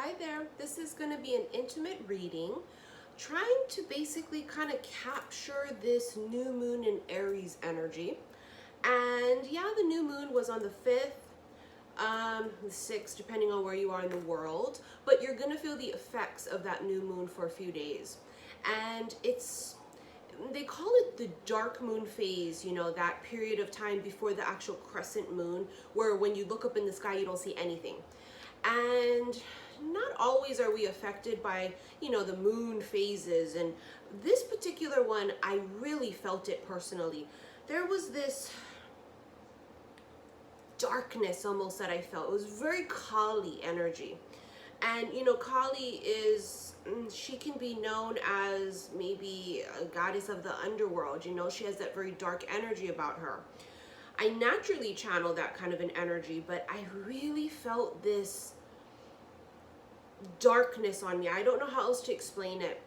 Hi there. This is going to be an intimate reading, trying to basically kind of capture this new moon in Aries energy. And yeah, the new moon was on the 5th, the 6th, depending on where you are in the world, but you're going to feel the effects of that new moon for a few days. And they call it the dark moon phase, you know, that period of time before the actual crescent moon, where when you look up in the sky, you don't see anything. And not always are we affected by, you know, the moon phases. And this particular one, I really felt it personally. There was this darkness almost that I felt. It was very Kali energy. And, you know, Kali is, she can be known as maybe a goddess of the underworld. You know, she has that very dark energy about her. I naturally channel that kind of an energy, but I really felt this darkness on me. I don't know how else to explain it.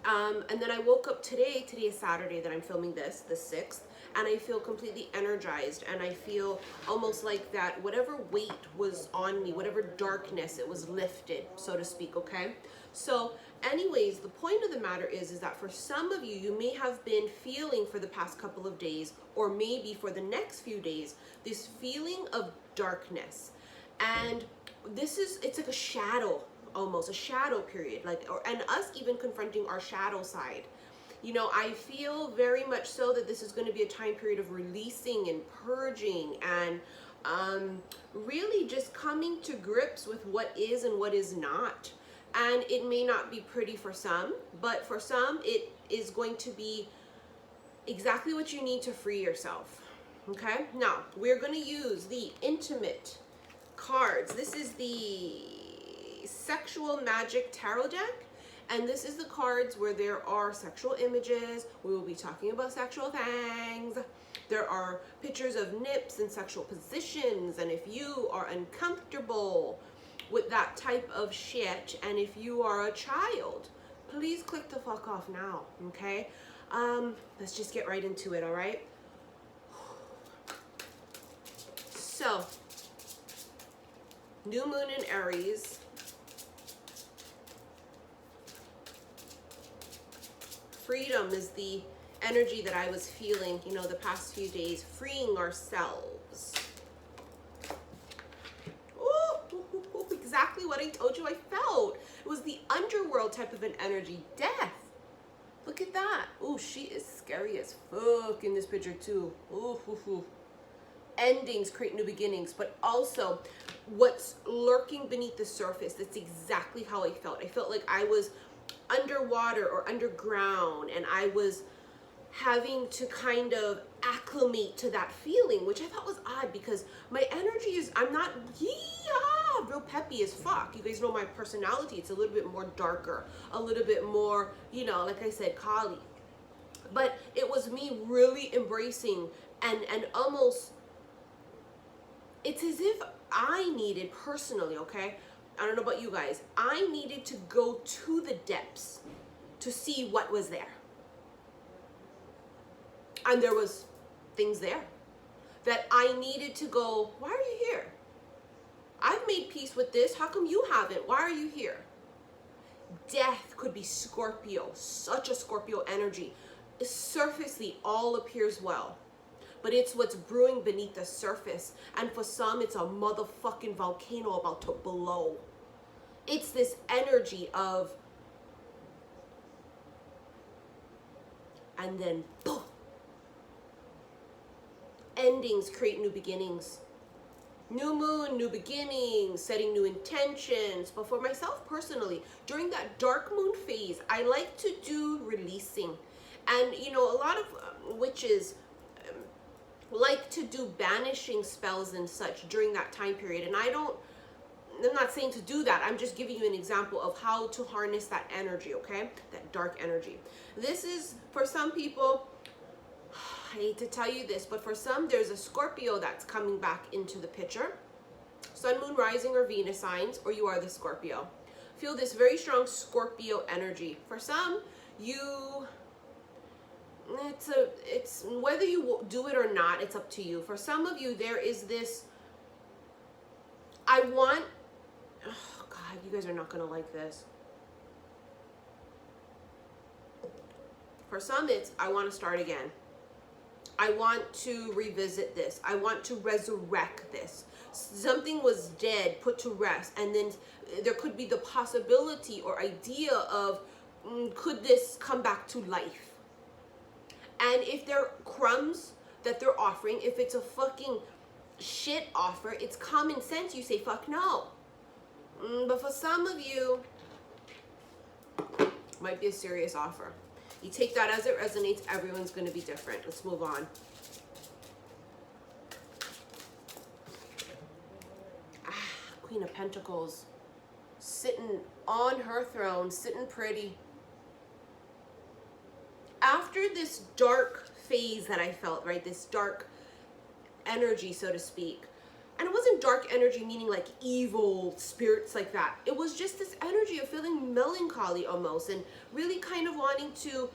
And then I woke up today is Saturday that I'm filming this, the 6th, and I feel completely energized, and I feel almost like that whatever weight was on me, whatever darkness, it was lifted, so to speak, okay? So anyways, the point of the matter is that for some of you, you may have been feeling for the past couple of days, or maybe for the next few days, this feeling of darkness. And it's like a shadow, almost a shadow period, and us even confronting our shadow side. You know, I feel very much so that this is going to be a time period of releasing and purging and really just coming to grips with what is and what is not. And it may not be pretty for some, but for some it is going to be exactly what you need to free yourself. Okay, now we're going to use the intimate cards. This is the Sexual Magic Tarot deck, and this is the cards where there are sexual images. We will be talking about sexual things. There are pictures of nips and sexual positions, and if you are uncomfortable with that type of shit, and if you are a child, please click the fuck off now, okay? Let's just get right into it, all right? So, new moon in Aries. Freedom is the energy that I was feeling, you know, the past few days, freeing ourselves. Ooh, exactly what I told you I felt. It was the underworld type of an energy, death. Look at that. Oh, she is scary as fuck in this picture too. Ooh. Endings create new beginnings, but also what's lurking beneath the surface. That's exactly how I felt. I felt like I was underwater or underground, and I was having to kind of acclimate to that feeling, which I thought was odd because my energy is, I'm not real peppy as fuck. You guys know my personality. It's a little bit more darker, a little bit more, you know, like I said, Kali. But it was me really embracing and almost, it's as if I needed personally, okay? I don't know about you guys. I needed to go to the depths to see what was there. And there was things there that I needed to go, why are you here? I've made peace with this. How come you haven't? Why are you here? Death could be Scorpio, such a Scorpio energy. Surfacely, all appears well. But it's what's brewing beneath the surface. And for some, it's a motherfucking volcano about to blow. It's this energy of, and then boom. Endings create new beginnings. New moon, new beginnings, setting new intentions. But for myself personally, during that dark moon phase, I like to do releasing. And, you know, a lot of witches like to do banishing spells and such during that time period. And I'm not saying to do that. I'm just giving you an example of how to harness that energy, okay? That dark energy. This is, for some people, I hate to tell you this, but for some, there's a Scorpio that's coming back into the picture. Sun, Moon, Rising, or Venus signs, or you are the Scorpio. Feel this very strong Scorpio energy. For some, it's whether you do it or not, it's up to you. For some of you, there is this, I want, oh God, you guys are not going to like this. For some, it's, I want to start again. I want to revisit this. I want to resurrect this. Something was dead, put to rest, and then there could be the possibility or idea of, could this come back to life? And if they're crumbs that they're offering, if it's a fucking shit offer, it's common sense. You say, fuck no. But for some of you, might be a serious offer. You take that as it resonates. Everyone's going to be different. Let's move on. Queen of Pentacles. Sitting on her throne. Sitting pretty. After this dark phase that I felt, right? This dark energy, so to speak. And it wasn't dark energy meaning like evil spirits like that. It was just this energy of feeling melancholy almost, and really kind of wanting to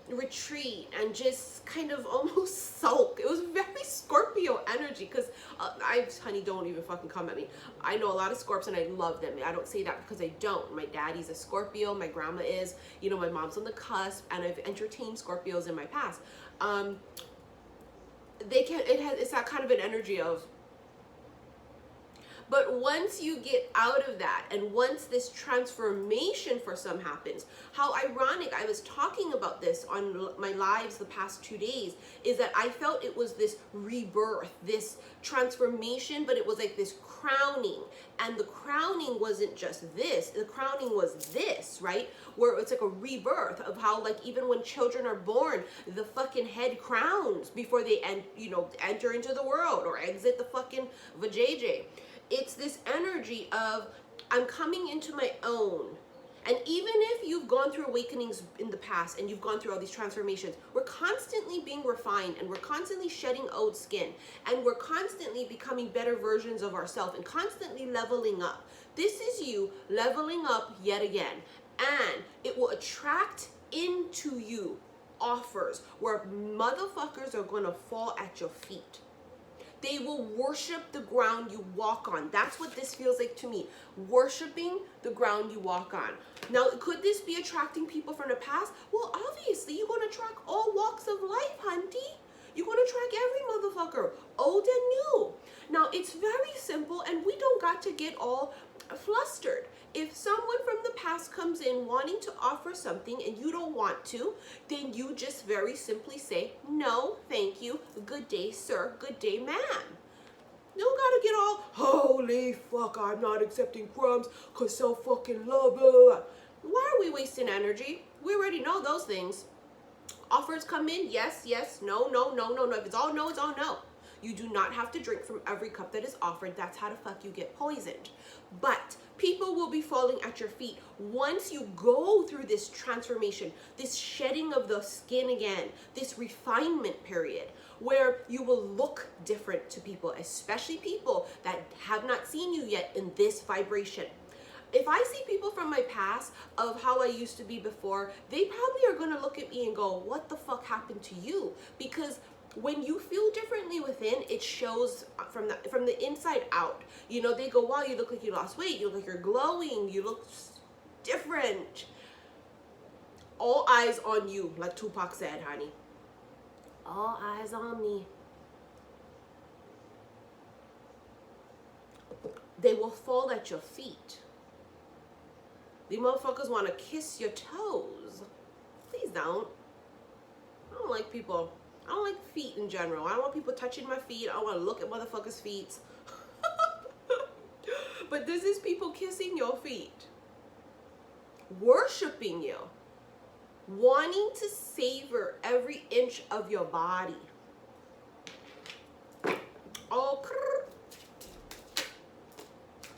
retreat and just kind of almost sulk. It was very Scorpio energy, because honey, don't even fucking come at me. I know a lot of Scorps and I love them. I don't say that because I don't. My daddy's a Scorpio, my grandma is, you know, my mom's on the cusp, and I've entertained Scorpios in my past. It's that kind of an energy of, but once you get out of that, and once this transformation for some happens, how ironic, I was talking about this on my lives the past 2 days, is that I felt it was this rebirth, this transformation, but it was like this crowning. And the crowning wasn't just this, the crowning was this, right? Where it's like a rebirth of how, like, even when children are born, the fucking head crowns before they enter into the world or exit the fucking vajayjay. It's this energy of, I'm coming into my own. And even if you've gone through awakenings in the past and you've gone through all these transformations, we're constantly being refined, and we're constantly shedding old skin, and we're constantly becoming better versions of ourselves and constantly leveling up. This is you leveling up yet again, and it will attract into you offers where motherfuckers are going to fall at your feet. They will worship the ground you walk on. That's what this feels like to me. Worshiping the ground you walk on. Now, could this be attracting people from the past? Well, obviously, you're going to attract all walks of life, hunty. You're going to attract every motherfucker, old and new. Now, it's very simple, and we don't got to get all flustered. If someone from the past comes in wanting to offer something and you don't want to, then you just very simply say, no, thank you. Good day, sir. Good day, ma'am. You don't gotta get all, holy fuck, I'm not accepting crumbs because so fucking love, blah, blah, blah. Why are we wasting energy? We already know those things. Offers come in, yes, yes, no, no, no, no, no. If it's all no, it's all no. You do not have to drink from every cup that is offered. That's how the fuck you get poisoned. But people will be falling at your feet once you go through this transformation, this shedding of the skin again, this refinement period, where you will look different to people, especially people that have not seen you yet in this vibration. If I see people from my past of how I used to be before, they probably are going to look at me and go, what the fuck happened to you? Because when you feel differently within, it shows from the inside out. You know, they go, wow, you look like you lost weight. You look like you're glowing. You look different. All eyes on you, like Tupac said, honey. All eyes on me. They will fall at your feet. The motherfuckers want to kiss your toes. Please don't. I don't like people. I don't like feet in general. I don't want people touching my feet. I don't want to look at motherfuckers' feet. But this is people kissing your feet. Worshipping you. Wanting to savor every inch of your body. Oh,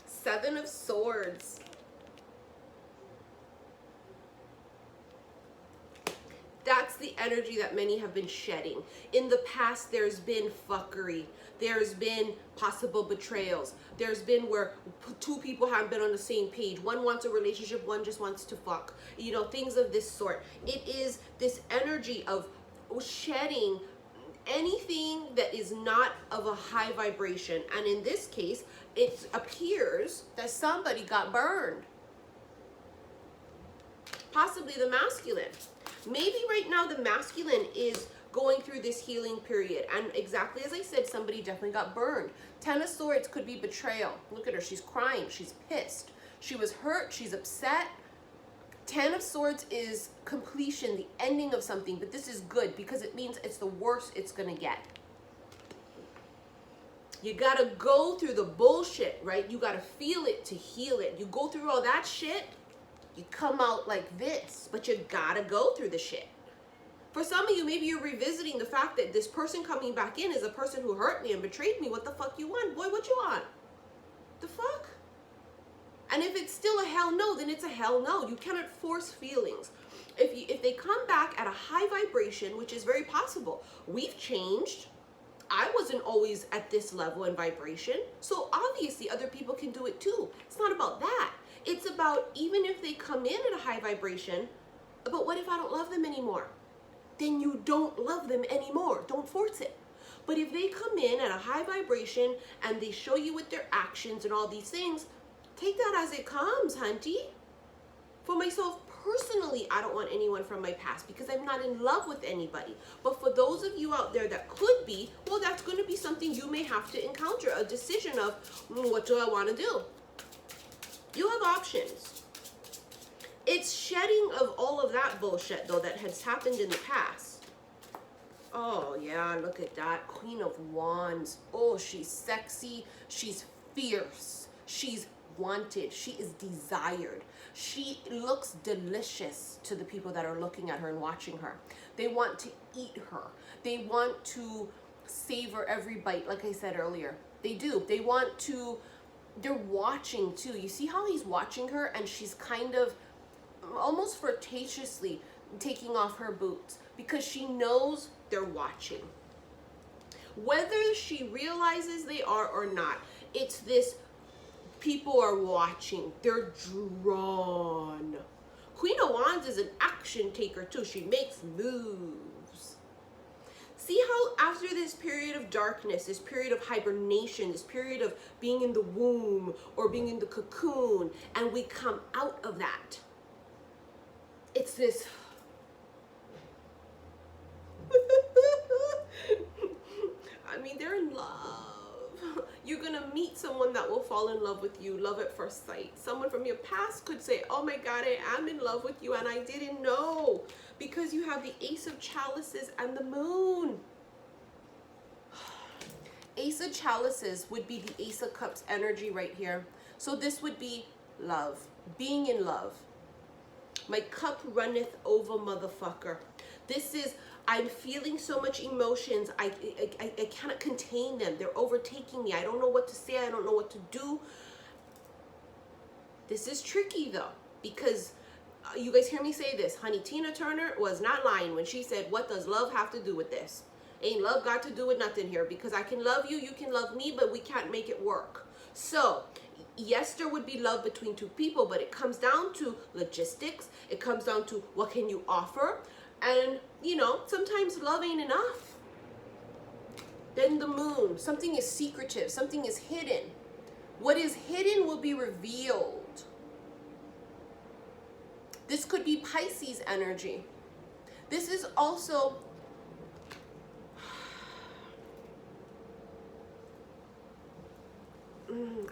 Seven of Swords. That's the energy that many have been shedding. In the past, there's been fuckery. There's been possible betrayals. There's been where two people haven't been on the same page. One wants a relationship, one just wants to fuck. You know, things of this sort. It is this energy of shedding anything that is not of a high vibration. And in this case, it appears that somebody got burned. possibly the masculine. Maybe right now the masculine is going through this healing period, and exactly as I said, somebody definitely got burned. 10 of Swords could be betrayal. Look at her, she's crying, she's pissed, she was hurt, she's upset. 10 of Swords is completion, the ending of something, but this is good because it means it's the worst it's gonna get. You gotta go through the bullshit, right? You gotta feel it to heal it. You go through all that shit, you come out like this, but you gotta go through the shit. For some of you, maybe you're revisiting the fact that this person coming back in is a person who hurt me and betrayed me. What the fuck you want? Boy, what you want? The fuck? And if it's still a hell no, then it's a hell no. You cannot force feelings. If they come back at a high vibration, which is very possible, we've changed. I wasn't always at this level in vibration, so obviously other people can do it too. It's not about that. It's about, even if they come in at a high vibration, but what if I don't love them anymore? Then you don't love them anymore. Don't force it. But if they come in at a high vibration and they show you with their actions and all these things, take that as it comes, hunty. For myself personally, I don't want anyone from my past because I'm not in love with anybody. But for those of you out there that could be, well, that's going to be something you may have to encounter, a decision of, what do I want to do? You have options. It's shedding of all of that bullshit, though, that has happened in the past. Oh, yeah, look at that. Queen of Wands. Oh, she's sexy. She's fierce. She's wanted. She is desired. She looks delicious to the people that are looking at her and watching her. They want to eat her. They want to savor every bite, like I said earlier. They do. They want to, they're watching too. You see how he's watching her and she's kind of almost flirtatiously taking off her boots because she knows they're watching. Whether she realizes they are or not, it's this, people are watching, they're drawn. Queen of Wands is an action taker too. She makes moves. See how after this period of darkness, this period of hibernation, this period of being in the womb or being in the cocoon, and we come out of that, it's this I mean, they're in love. You're gonna meet someone that will fall in love with you, love at first sight. Someone from your past could say, oh my God, I am in love with you and I didn't know, because you have the Ace of Chalices and the Moon. Ace of Chalices would be the Ace of Cups energy right here. So this would be love, being in love. My cup runneth over, motherfucker. This is, I'm feeling so much emotions. I cannot contain them. They're overtaking me. I don't know what to say. I don't know what to do. This is tricky though, because you guys hear me say this. Honey, Tina Turner was not lying when she said, what does love have to do with this? Ain't love got to do with nothing here, because I can love you, you can love me, but we can't make it work. So yes, there would be love between two people, but it comes down to logistics. It comes down to what can you offer? And, you know, sometimes love ain't enough. Then the Moon, something is secretive, something is hidden. What is hidden will be revealed. This could be Pisces energy. This is also,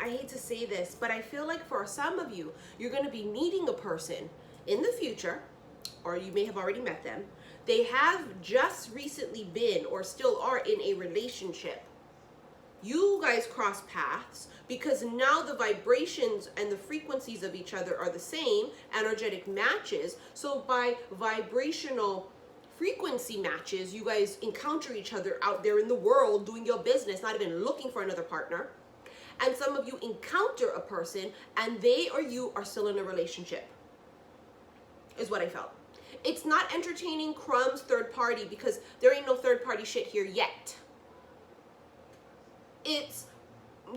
I hate to say this, but I feel like for some of you, you're going to be meeting a person in the future, or you may have already met them. They have just recently been or still are in a relationship. You guys cross paths because now the vibrations and the frequencies of each other are the same, energetic matches. So by vibrational frequency matches, you guys encounter each other out there in the world doing your business, not even looking for another partner. And some of you encounter a person and they or you are still in a relationship, is what I felt. It's not entertaining crumbs third party, because there ain't no third party shit here yet. It's,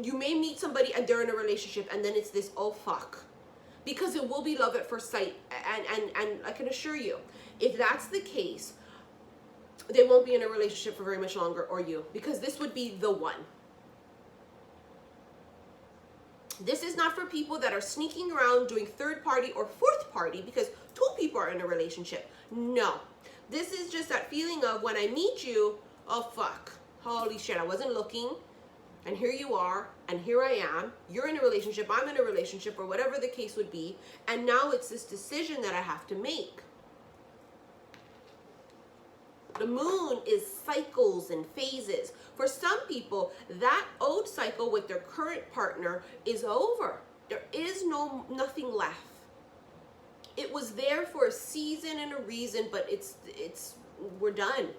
you may meet somebody and they're in a relationship and then it's this, oh fuck. Because it will be love at first sight. And I can assure you, if that's the case, they won't be in a relationship for very much longer, or you, because this would be the one. This is not for people that are sneaking around doing third party or fourth party because two people are in a relationship. No. This is just that feeling of when I meet you, oh fuck, holy shit, I wasn't looking, and here you are, and here I am. You're in a relationship, I'm in a relationship, or whatever the case would be, and now it's this decision that I have to make. The moon is cycles and phases. For some people, that old cycle with their current partner is over. There is nothing left. It was there for a season and a reason, but we're done.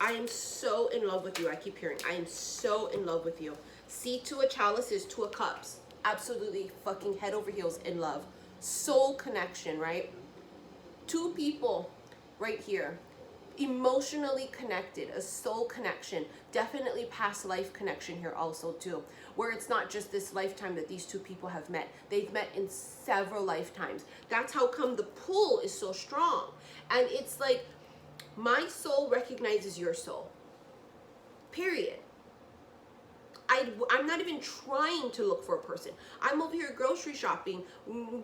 I am so in love with you. I keep hearing, I am so in love with you. See, Two of Chalices, Two of Cups. Absolutely fucking head over heels in love. Soul connection, right? Two people right here. Emotionally connected, a soul connection. Definitely past life connection here also too. Where it's not just this lifetime that these two people have met. They've met in several lifetimes. That's how come the pull is so strong. And it's like, my soul recognizes your soul. Period. I'm not even trying to look for a person. I'm over here grocery shopping,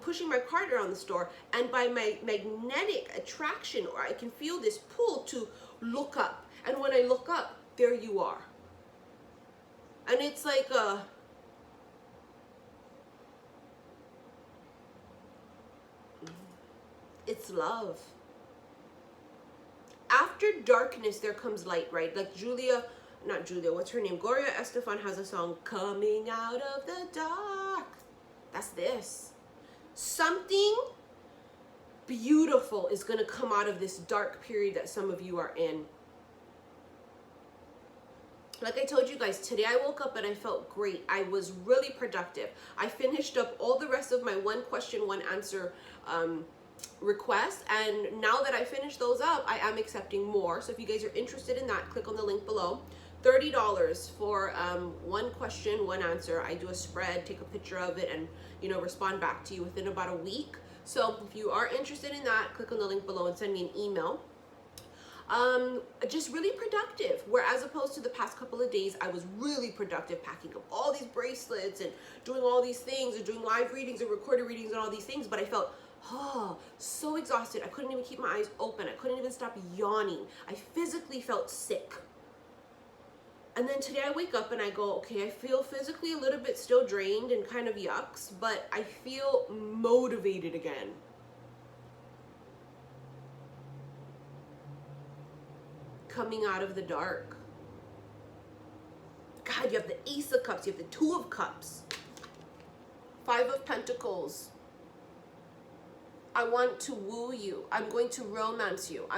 pushing my cart around the store, and by my magnetic attraction, or I can feel this pull to look up. And when I look up, there you are. And it's like it's love. After darkness, there comes light, right? Like what's her name? Gloria Estefan has a song, Coming Out of the Dark. That's this. Something beautiful is going to come out of this dark period that some of you are in. Like I told you guys, today I woke up and I felt great. I was really productive. I finished up all the rest of my one question, one answer requests, and now that I finished those up, I am accepting more. So if you guys are interested in that, click on the link below. $30 for one question, one answer. I do a spread, take a picture of it, and respond back to you within about a week. So if you are interested in that, click on the link below and send me an email. Just really productive, where as opposed to the past couple of days, I was really productive packing up all these bracelets and doing all these things and doing live readings and recorded readings and all these things, but I felt so exhausted. I couldn't even keep my eyes open. I couldn't even stop yawning. I physically felt sick. And then today I wake up and I go, okay, I feel physically a little bit still drained and kind of yucks, but I feel motivated again. Coming out of the dark. God, you have the Ace of Cups, you have the Two of Cups, Five of Pentacles. I want to woo you. I'm going to romance you.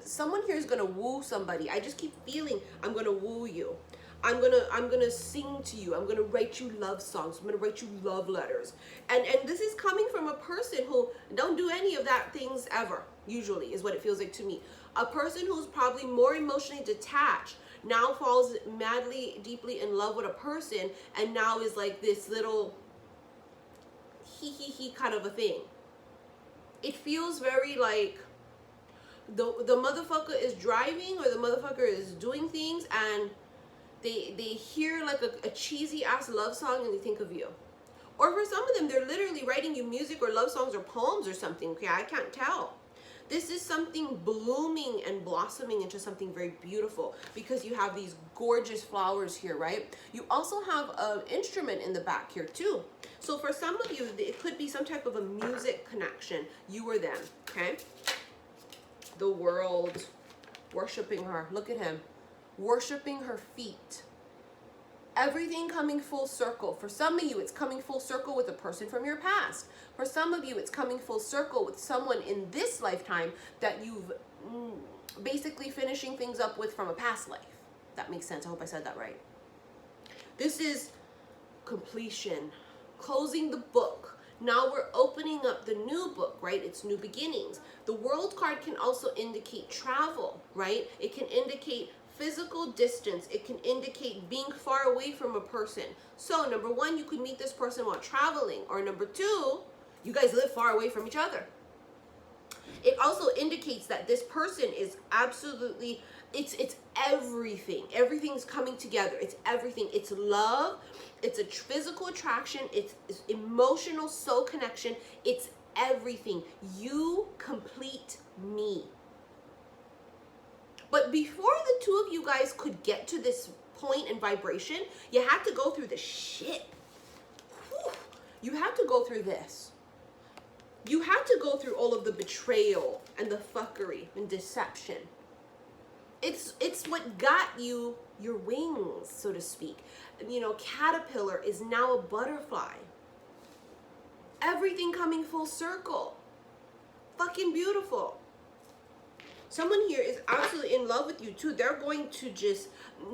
Someone here is gonna woo somebody. I just keep feeling I'm gonna woo you. I'm gonna sing to you. I'm gonna write you love songs. I'm gonna write you love letters. And this is coming from a person who don't do any of that things ever, usually, is what it feels like to me. A person who's probably more emotionally detached now falls madly, deeply in love with a person, and now is like this little he kind of a thing. It feels very like the motherfucker is driving, or the motherfucker is doing things, and they hear like a cheesy ass love song and they think of you. Or for some of them, they're literally writing you music or love songs or poems or something. Okay, I can't tell. This is something blooming and blossoming into something very beautiful, because you have these gorgeous flowers here, right? You also have an instrument in the back here too. So for some of you, it could be some type of a music connection. You or them, okay? The World, worshiping her. Look at him. Worshiping her feet. Everything coming full circle. For some of you, it's coming full circle with a person from your past. For some of you, it's coming full circle with someone in this lifetime that you've basically finishing things up with from a past life. That makes sense. I hope I said that right. This is completion. Closing the book. Now we're opening up the new book, right? It's new beginnings. The World card can also indicate travel, right? It can indicate physical distance. It can indicate being far away from a person. So number one, you could meet this person while traveling. Or number two, you guys live far away from each other. It also indicates that this person is absolutely it's everything. Everything's coming together. It's everything. It's love. It's a physical attraction. It's emotional soul connection. It's everything. You complete me. But before the two of you guys could get to this point in vibration, you had to go through the shit. Whew. You had to go through this. You had to go through all of the betrayal and the fuckery and deception. It's what got you your wings, so to speak. You know, caterpillar is now a butterfly. Everything coming full circle. Fucking beautiful. Someone here is absolutely in love with you too. They're going to just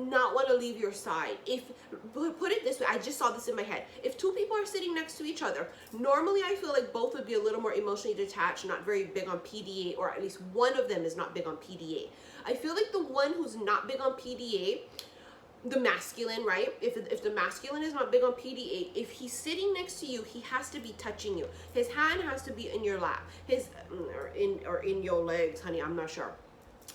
not want to leave your side. If, put it this way, I just saw this in my head. If two people are sitting next to each other, normally I feel like both would be a little more emotionally detached, not very big on PDA, or at least one of them is not big on PDA. I feel like the one who's not big on PDA, the masculine, right? If the masculine is not big on PDA, if he's sitting next to you, he has to be touching you. His hand has to be in your lap, or in your legs, honey. I'm not sure.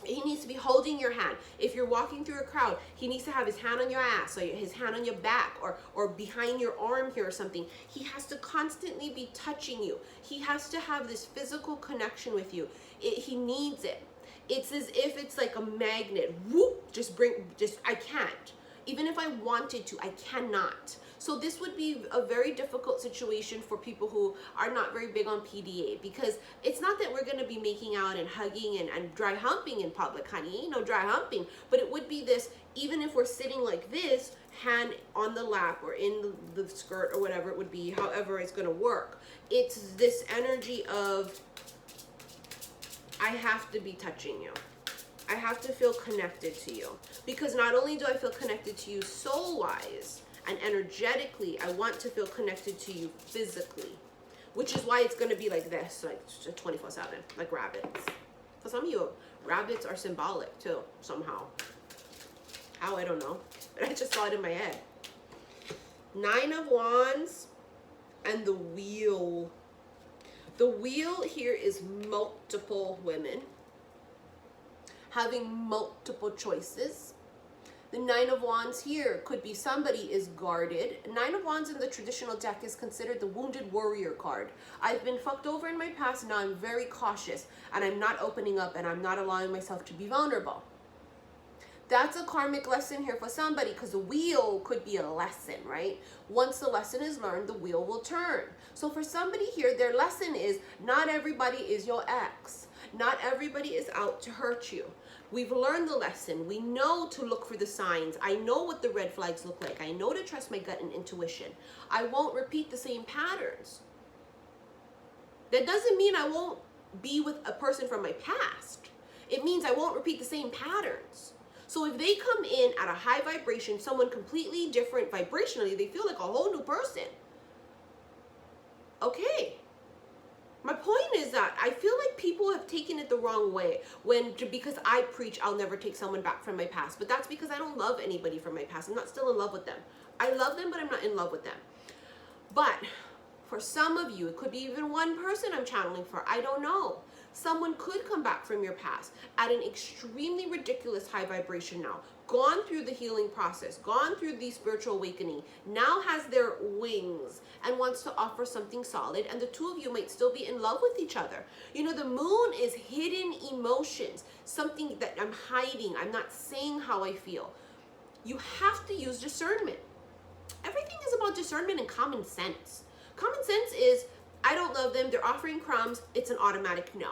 He needs to be holding your hand. If you're walking through a crowd, he needs to have his hand on your ass, or his hand on your back, or behind your arm here or something. He has to constantly be touching you. He has to have this physical connection with you. He needs it. It's as if it's like a magnet. Whoop, I can't. Even if I wanted to, I cannot. So this would be a very difficult situation for people who are not very big on PDA, because it's not that we're going to be making out and hugging and dry humping in public, honey. No dry humping. But it would be this, even if we're sitting like this, hand on the lap or in the skirt or whatever it would be, however it's going to work. It's this energy of, I have to be touching you. I have to feel connected to you, because not only do I feel connected to you soul-wise and energetically, I want to feel connected to you physically, which is why it's going to be like this, like 24/7, like rabbits. For some of you, rabbits are symbolic too, somehow. How, I don't know, but I just saw it in my head. 9 of Wands and the Wheel. The Wheel here is multiple women having multiple choices. The 9 of Wands here could be somebody is guarded. 9 of Wands in the traditional deck is considered the wounded warrior card. I've been fucked over in my past, now I'm very cautious, and I'm not opening up, and I'm not allowing myself to be vulnerable. That's a karmic lesson here for somebody, because the wheel could be a lesson, right? Once the lesson is learned, the wheel will turn. So for somebody here, their lesson is not everybody is your ex. Not everybody is out to hurt you. We've learned the lesson. We know to look for the signs. I know what the red flags look like. I know to trust my gut and intuition. I won't repeat the same patterns. That doesn't mean I won't be with a person from my past. It means I won't repeat the same patterns. So if they come in at a high vibration, someone completely different vibrationally, they feel like a whole new person. Okay. My point is that I feel like people have taken it the wrong way because I preach I'll never take someone back from my past. But that's because I don't love anybody from my past. I'm not still in love with them. I love them, but I'm not in love with them. But for some of you, it could be even one person I'm channeling for. I don't know. Someone could come back from your past at an extremely ridiculous high vibration now. Gone through the healing process, gone through the spiritual awakening, now has their wings and wants to offer something solid, and the two of you might still be in love with each other. You know, the moon is hidden emotions, something that I'm hiding. I'm not saying how I feel. You have to use discernment. Everything is about discernment and common sense. Common sense is, I don't love them, they're offering crumbs, it's an automatic no.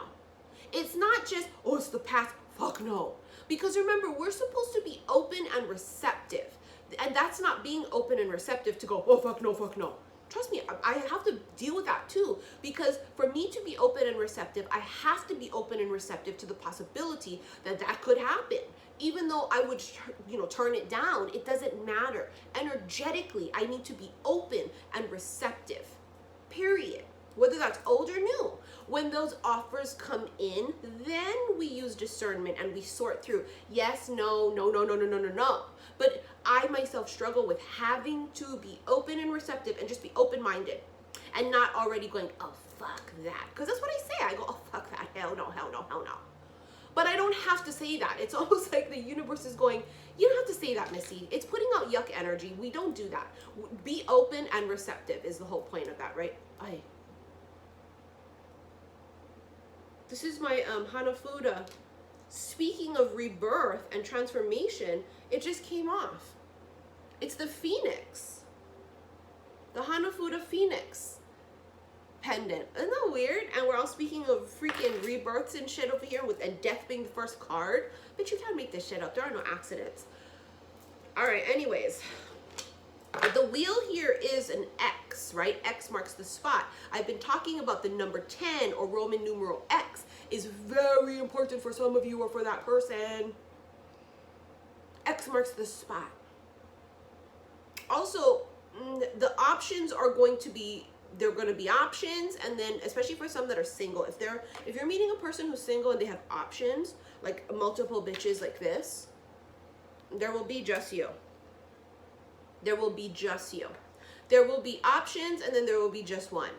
It's not just, oh, it's the past, fuck no. Because remember, we're supposed to be open and receptive. And that's not being open and receptive to go, oh, fuck no, fuck no. Trust me, I have to deal with that too. Because for me to be open and receptive, I have to be open and receptive to the possibility that that could happen. Even though I would, turn it down, it doesn't matter. Energetically, I need to be open and receptive, period. Whether that's old or new. When those offers come in, then we use discernment and we sort through yes, no, no, no, no, no, no, no, no. But I myself struggle with having to be open and receptive and just be open-minded and not already going, oh, fuck that. Because that's what I say. I go, oh, fuck that. Hell no, hell no, hell no. But I don't have to say that. It's almost like the universe is going, you don't have to say that, Missy. It's putting out yuck energy. We don't do that. Be open and receptive is the whole point of that, right? This is my Hanafuda. Speaking of rebirth and transformation, it just came off. It's the Phoenix. The Hanafuda Phoenix pendant. Isn't that weird? And we're all speaking of freaking rebirths and shit over here, and death being the first card. But you can't make this shit up. There are no accidents. Alright, anyways. The wheel here is an X, right? X marks the spot. I've been talking about the number 10 or Roman numeral X is very important for some of you or for that person. X marks the spot. Also, the options are going to be, they're going to be options, and then especially for some that are single, if you're meeting a person who's single and they have options, like multiple bitches like this, there will be just you. There will be just you. There will be options, and then there will be just one.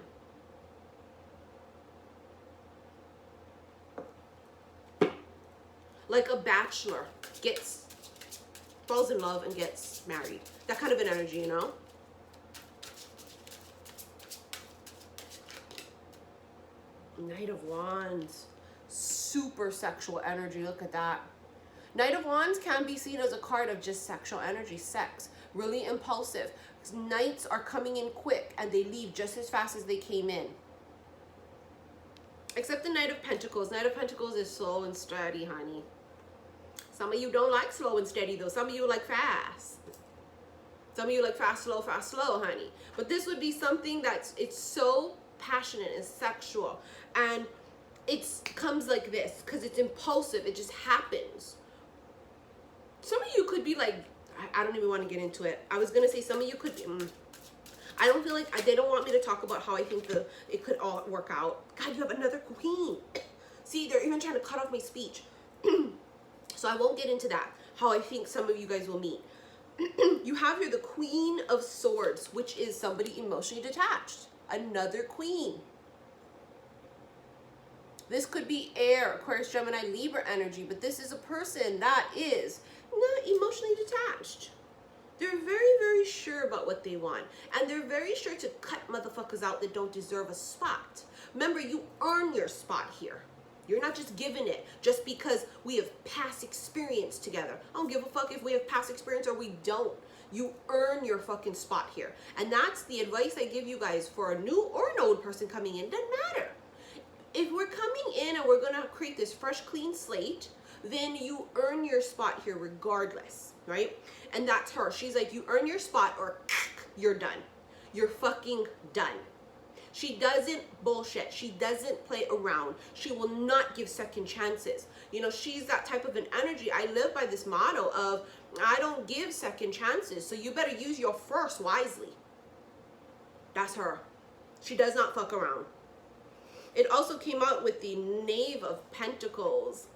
Like a bachelor falls in love and gets married. That kind of an energy, you know? Knight of Wands. Super sexual energy. Look at that. Knight of Wands can be seen as a card of just sexual energy, sex. Really impulsive. Knights are coming in quick and they leave just as fast as they came in. Except the Knight of Pentacles. Knight of Pentacles is slow and steady, honey. Some of you don't like slow and steady though. Some of you like fast. Some of you like fast, slow, honey. But this would be something it's so passionate and sexual. And it comes like this because it's impulsive. It just happens. Some of you could be like, I don't even want to get into it. I was going to say some of you could be, I don't feel like, they don't want me to talk about how I think it could all work out. God, you have another queen. See, they're even trying to cut off my speech. So I won't get into that, how I think some of you guys will meet. You have here the Queen of Swords, which is somebody emotionally detached. Another queen. This could be air, Aquarius, Gemini, Libra energy, but this is a person that is not emotionally detached. They're very, very sure about what they want. And they're very sure to cut motherfuckers out that don't deserve a spot. Remember, you earn your spot here. You're not just given it just because we have past experience together. I don't give a fuck if we have past experience or we don't. You earn your fucking spot here. And that's the advice I give you guys for a new or an old person coming in. Doesn't matter. If we're coming in and we're going to create this fresh, clean slate, then you earn your spot here regardless, right? And that's her. She's like, you earn your spot or you're done. You're fucking done. She doesn't bullshit. She doesn't play around. She will not give second chances. You know, she's that type of an energy. I live by this motto of, I don't give second chances, so you better use your first wisely. That's her. She does not fuck around. It also came out with the Knave of Pentacles.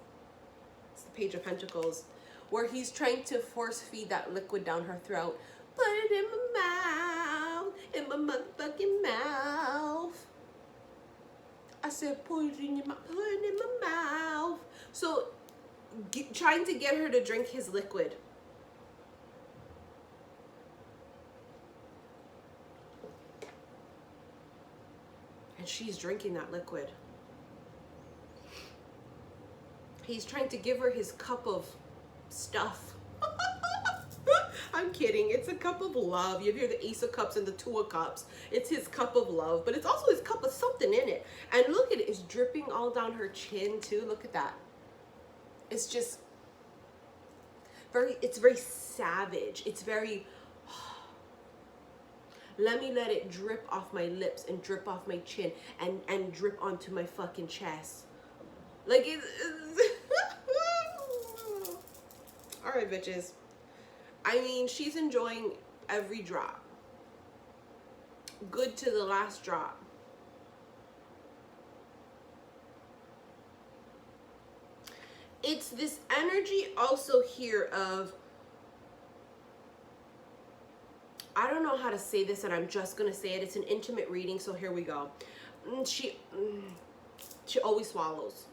It's the Page of Pentacles, where he's trying to force feed that liquid down her throat. Put it in my mouth, in my motherfucking mouth. I said, put it in my mouth. So, trying to get her to drink his liquid. And she's drinking that liquid. He's trying to give her his cup of stuff. I'm kidding. It's a cup of love. You hear the Ace of Cups and the Two of Cups. It's his cup of love, but it's also his cup of something in it. And look at it. It's dripping all down her chin too. Look at that. It's just it's very savage. It's very, let it drip off my lips and drip off my chin and drip onto my fucking chest. Like it's all right, bitches. I mean, she's enjoying every drop. Good to the last drop. It's this energy also here of, I don't know how to say this and I'm just going to say it. It's an intimate reading, so here we go. She always swallows.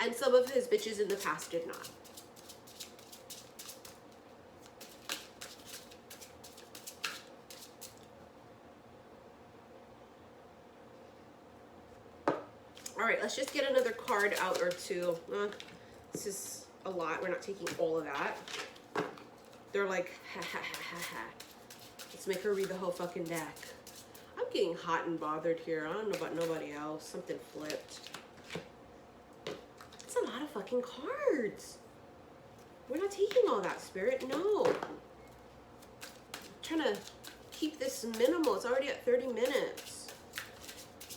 and some of his bitches in the past did not. All right, let's just get another card out or two. This is a lot. We're not taking all of that. They're like, ha ha ha ha ha. Let's make her read the whole fucking deck. I'm getting hot and bothered here. I don't know about nobody else. Something flipped. It's a lot of fucking cards. We're not taking all that, Spirit. No. I'm trying to keep this minimal. It's already at 30 minutes.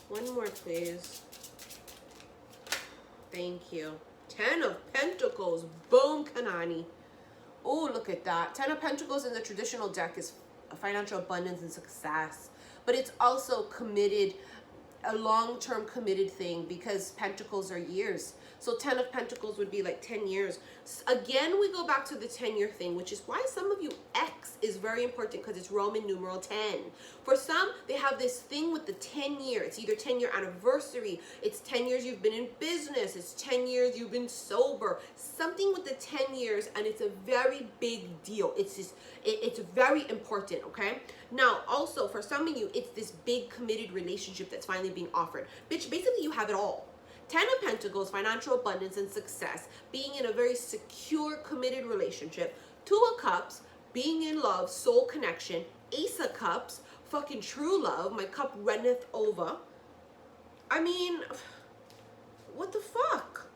One more, please. Thank you. 10 of Pentacles. Boom, Kanani. Oh, look at that. 10 of Pentacles in the traditional deck is financial abundance and success. But it's also committed, a long-term committed thing, because Pentacles are years. So 10 of Pentacles would be like 10 years. Again, we go back to the 10-year thing, which is why some of you X is very important, because it's Roman numeral 10. For some, they have this thing with the 10-year. It's either 10-year anniversary. It's 10 years you've been in business. It's 10 years you've been sober. Something with the 10 years, and it's a very big deal. It's just, it's very important, okay? Now, also, for some of you, it's this big committed relationship that's finally being offered. Bitch, basically, you have it all. 10 of Pentacles, financial abundance and success, being in a very secure, committed relationship. 2 of Cups, being in love, soul connection. Ace of Cups, fucking true love. My cup runneth over. I mean, what the fuck?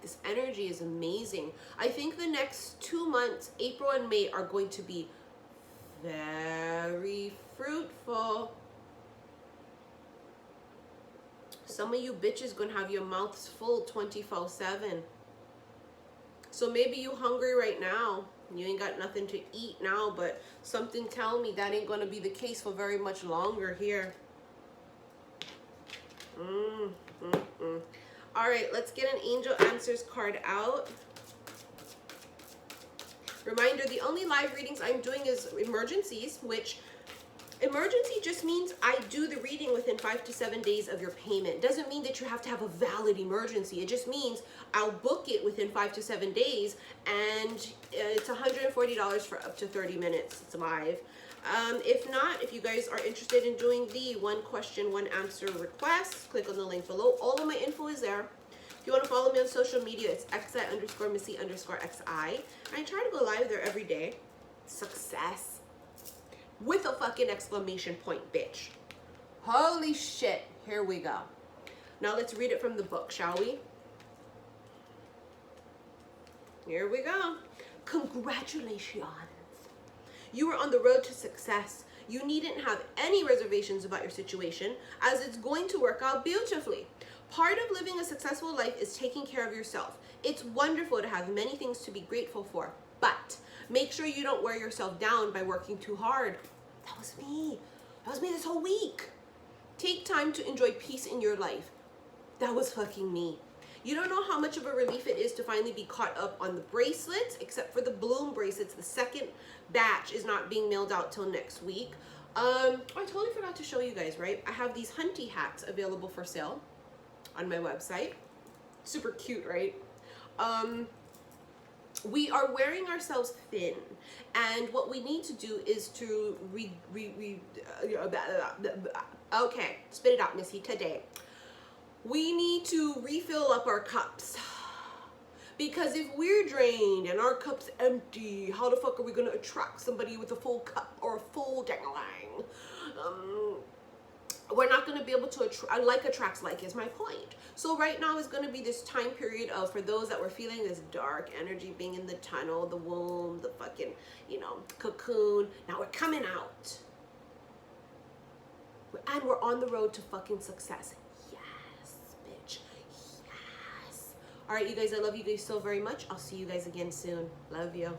This energy is amazing. I think the next 2 months, April and May, are going to be very fruitful. Some of you bitches gonna have your mouths full 24/7. So maybe you hungry right now. You ain't got nothing to eat now, but something tell me that ain't gonna be the case for very much longer here. All right, let's get an Angel Answers card out. Reminder, the only live readings I'm doing is emergencies, which emergency just means I do the reading within 5 to 7 days of your payment. Doesn't mean that you have to have a valid emergency. It just means I'll book it within 5 to 7 days, and it's $140 for up to 30 minutes. It's live. If not, if you guys are interested in doing the 1 question, 1 answer request, click on the link below. All of my info is there. If you want to follow me on social media, it's xi_missy_xi. I try to go live there every day. Success. With a fucking exclamation point, bitch. Holy shit. Here we go. Now let's read it from the book, shall we? Here we go. Congratulations. You are on the road to success. You needn't have any reservations about your situation, as it's going to work out beautifully. Part of living a successful life is taking care of yourself. It's wonderful to have many things to be grateful for, but make sure you don't wear yourself down by working too hard. That was me. That was me this whole week. Take time to enjoy peace in your life. That was fucking me. You don't know how much of a relief it is to finally be caught up on the bracelets, except for the Bloom bracelets. The second batch is not being mailed out till next week. I totally forgot to show you guys, right? I have these hunty hats available for sale on my website. Super cute, right? We are wearing ourselves thin, and what we need to do is to okay, spit it out, Missy, today. We need to refill up our cups, because if we're drained and our cup's empty, how the fuck are we gonna attract somebody with a full cup or a full dangling? We're not going to be able to like attracts like, is my point. So right now is going to be this time period of, for those that were feeling this dark energy, being in the tunnel, the womb, the fucking, you know, cocoon. Now we're coming out. And we're on the road to fucking success. Yes, bitch. Yes. All right, you guys, I love you guys so very much. I'll see you guys again soon. Love you.